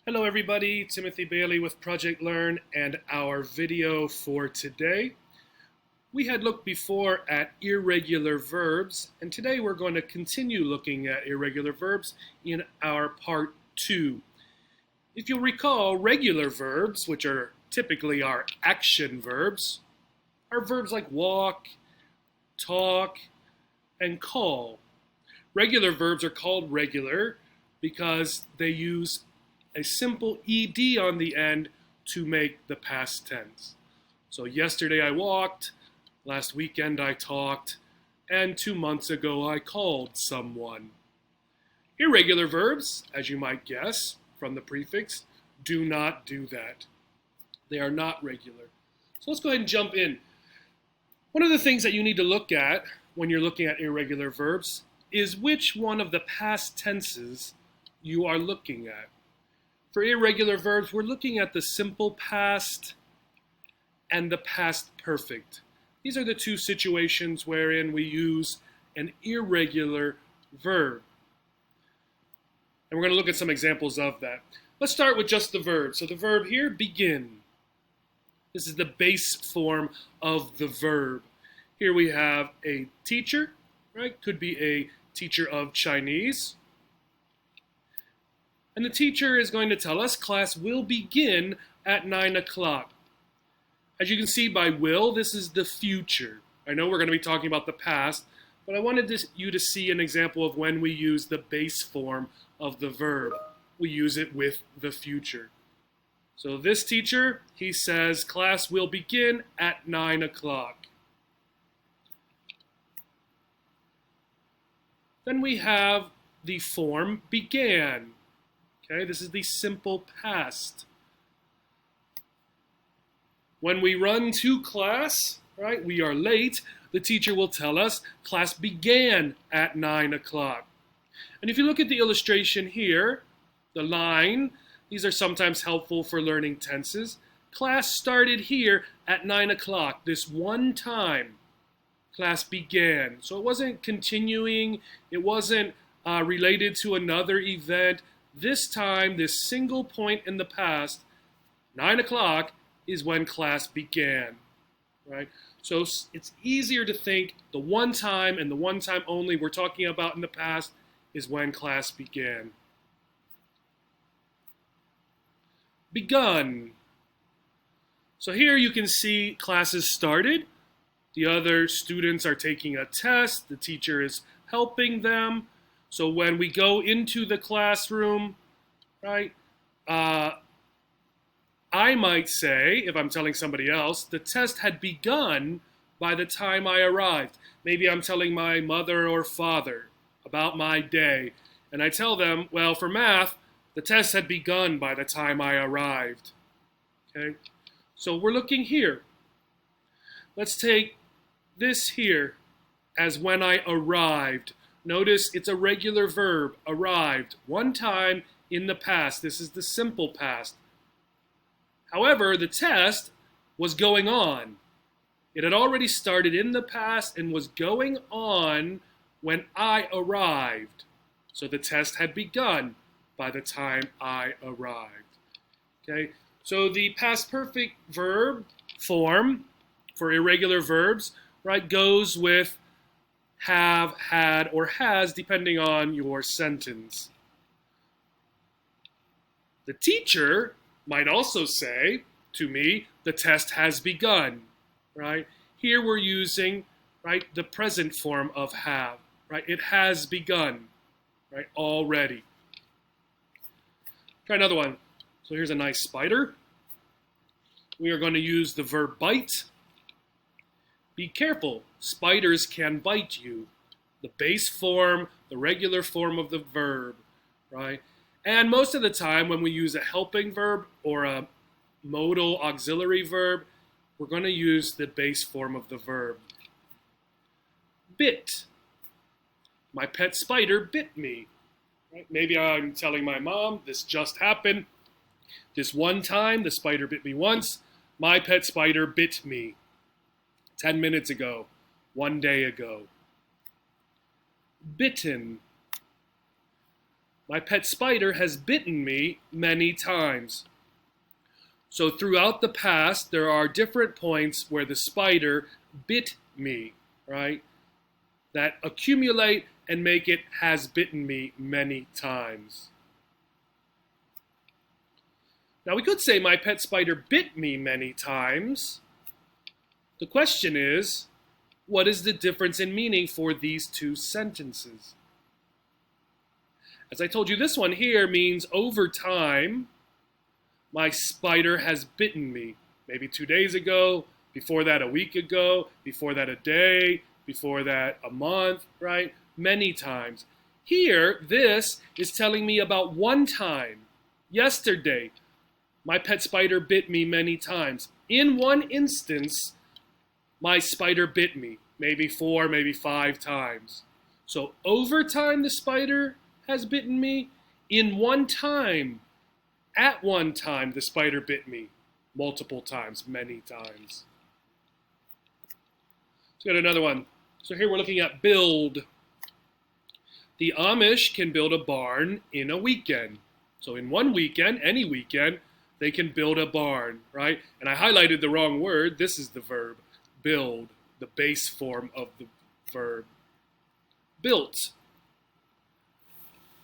Hello everybody, Timothy Bailey with Project Learn and our video for today. We had looked before at irregular verbs, and today we're going to continue looking at irregular verbs in our part 2. If you'll recall, regular verbs, which are typically our action verbs, are verbs like walk, talk, and call. Regular verbs are called regular because they use a simple ed on the end to make the past tense. So yesterday I walked, last weekend I talked, and 2 months ago I called someone. Irregular verbs, as you might guess from the prefix, do not do that. They are not regular. So let's go ahead and jump in. One of the things that you need to look at when you're looking at irregular verbs is which one of the past tenses you are looking at. For irregular verbs, we're looking at the simple past and the past perfect. These are the two situations wherein we use an irregular verb. And we're going to look at some examples of that. Let's start with just the verb. So the verb here, begin. This is the base form of the verb. Here we have a teacher, right? Could be a teacher of Chinese. And the teacher is going to tell us class will begin at 9 o'clock. As you can see by will, this is the future. I know we're going to be talking about the past, but I wanted you to see an example of when we use the base form of the verb. We use it with the future. So this teacher, he says class will begin at 9 o'clock. Then we have the form began. Okay, this is the simple past. When we run to class, right, we are late, the teacher will tell us class began at 9 o'clock. And if you look at the illustration here, the line, these are sometimes helpful for learning tenses. Class started here at 9 o'clock. This one time, class began. So it wasn't continuing, it wasn't related to another event. This time, this single point in the past, 9 o'clock, is when class began, right? So it's easier to think the one time and the one time only we're talking about in the past is when class began. Begun. So here you can see classes started. The other students are taking a test. The teacher is helping them. So when we go into the classroom, right, I might say, if I'm telling somebody else, the test had begun by the time I arrived. Maybe I'm telling my mother or father about my day, and I tell them, well, for math, the test had begun by the time I arrived. Okay, so we're looking here. Let's take this here as when I arrived. Notice it's a regular verb, arrived, one time in the past. This is the simple past. However, the test was going on. It had already started in the past and was going on when I arrived. So the test had begun by the time I arrived. Okay, so the past perfect verb form for irregular verbs, right, goes with have, had, or has, depending on your sentence. The teacher might also say to me, the test has begun, right? Here we're using, right, the present form of have, right? It has begun, right, already. Try another one. So here's a nice spider. We are going to use the verb bite. Be careful, spiders can bite you. The base form, the regular form of the verb, right? And most of the time when we use a helping verb or a modal auxiliary verb, we're going to use the base form of the verb. Bit. My pet spider bit me. Right? Maybe I'm telling my mom, this just happened. This one time, the spider bit me once. My pet spider bit me. 10 minutes ago, 1 day ago. Bitten. My pet spider has bitten me many times. So throughout the past, there are different points where the spider bit me, right? That accumulate and make it has bitten me many times. Now we could say my pet spider bit me many times. The question is, what is the difference in meaning for these two sentences? As I told you, this one here means over time, my spider has bitten me. Maybe 2 days ago, before that a week ago, before that a day, before that a month, right? Many times. Here, this is telling me about one time. Yesterday, my pet spider bit me many times. In one instance, my spider bit me. Maybe 4, maybe 5 times. So over time, the spider has bitten me. In one time, at one time, the spider bit me. Multiple times, many times. Let's go to another one. So here we're looking at build. The Amish can build a barn in a weekend. So in one weekend, any weekend, they can build a barn, right? And I highlighted the wrong word. This is the verb, build, the base form of the verb. Built.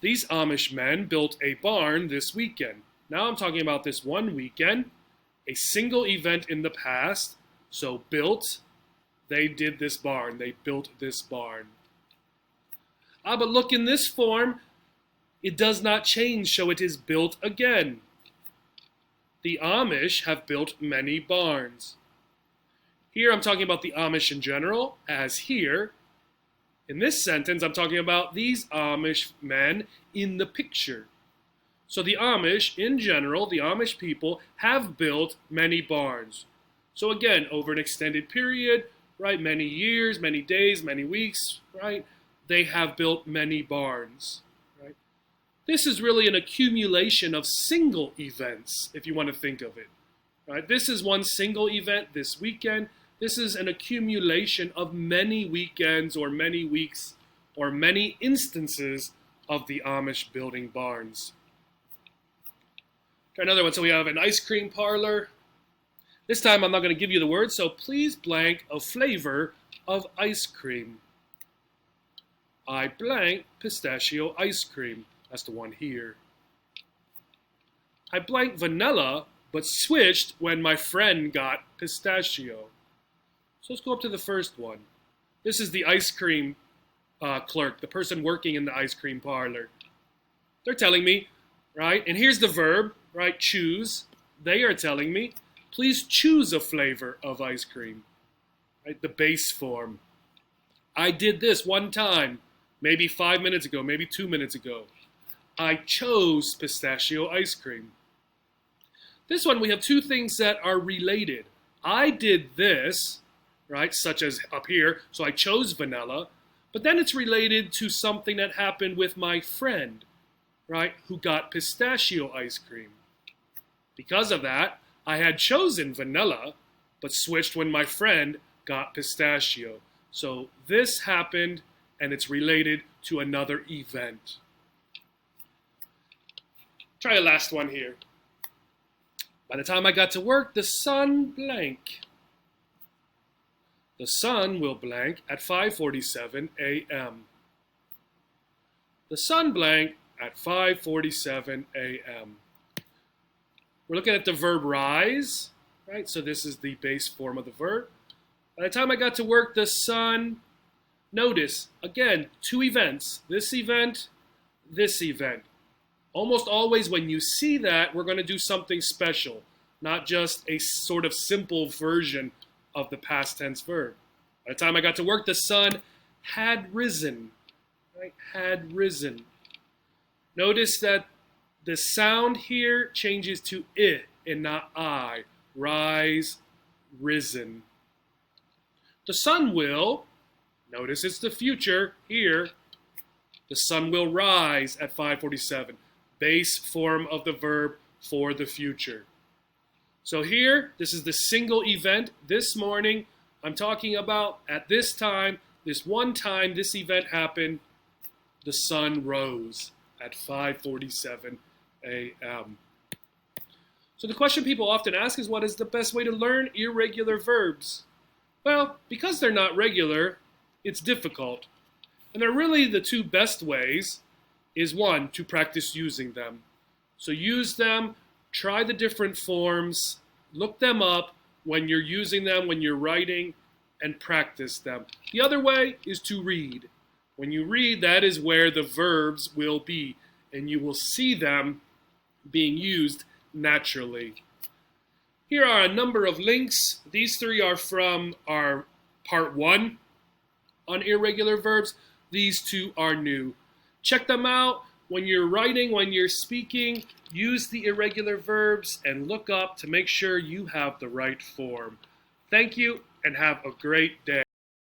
These Amish men built a barn this weekend. Now I'm talking about this one weekend, a single event in the past. So built, they did this barn. They built this barn. But look, in this form, it does not change, so it is built again. The Amish have built many barns. Here I'm talking about the Amish in general, as here. In this sentence, I'm talking about these Amish men in the picture. So the Amish, in general, the Amish people, have built many barns. So again, over an extended period, right, many years, many days, many weeks, right, they have built many barns. Right? This is really an accumulation of single events, if you want to think of it. Right? This is one single event this weekend. This is an accumulation of many weekends or many weeks or many instances of the Amish building barns. Try another one. So we have an ice cream parlor. This time I'm not going to give you the word, so please blank a flavor of ice cream. I blank pistachio ice cream. That's the one here. I blank vanilla, but switched when my friend got pistachio. So let's go up to the first one. This is the ice cream clerk, the person working in the ice cream parlor. They're telling me, right, and here's the verb, right, choose. They are telling me, please choose a flavor of ice cream, right, the base form. I did this one time, maybe 5 minutes ago, maybe 2 minutes ago. I chose pistachio ice cream. This one, we have two things that are related. I did this, right, such as up here, so I chose vanilla, but then it's related to something that happened with my friend, right, who got pistachio ice cream. Because of that, I had chosen vanilla, but switched when my friend got pistachio. So this happened, and it's related to another event. Try a last one here. By the time I got to work, the sun blank. The sun will blank at 5:47 a.m. The sun blank at 5:47 a.m. We're looking at the verb rise, right? So this is the base form of the verb. By the time I got to work, the sun, notice, again, two events. This event, this event. Almost always when you see that, we're going to do something special, not just a sort of simple version of the past tense verb. By the time I got to work, the sun had risen, right? Had risen. Notice that the sound here changes to I and not I. Rise, risen. The sun will, notice it's the future here, the sun will rise at 5:47. Base form of the verb for the future. So here, this is the single event this morning. I'm talking about at this time, this one time this event happened, the sun rose at 5:47 a.m. So the question people often ask is, what is the best way to learn irregular verbs? Well, because they're not regular, it's difficult. And they're really the two best ways is, one, to practice using them. So use them, try the different forms, look them up when you're using them, when you're writing, and practice them. The other way is to read. When you read, that is where the verbs will be, and you will see them being used naturally. Here are a number of links. These three are from our part 1 on irregular verbs. These two are new. Check them out. When you're writing, when you're speaking, use the irregular verbs and look up to make sure you have the right form. Thank you and have a great day.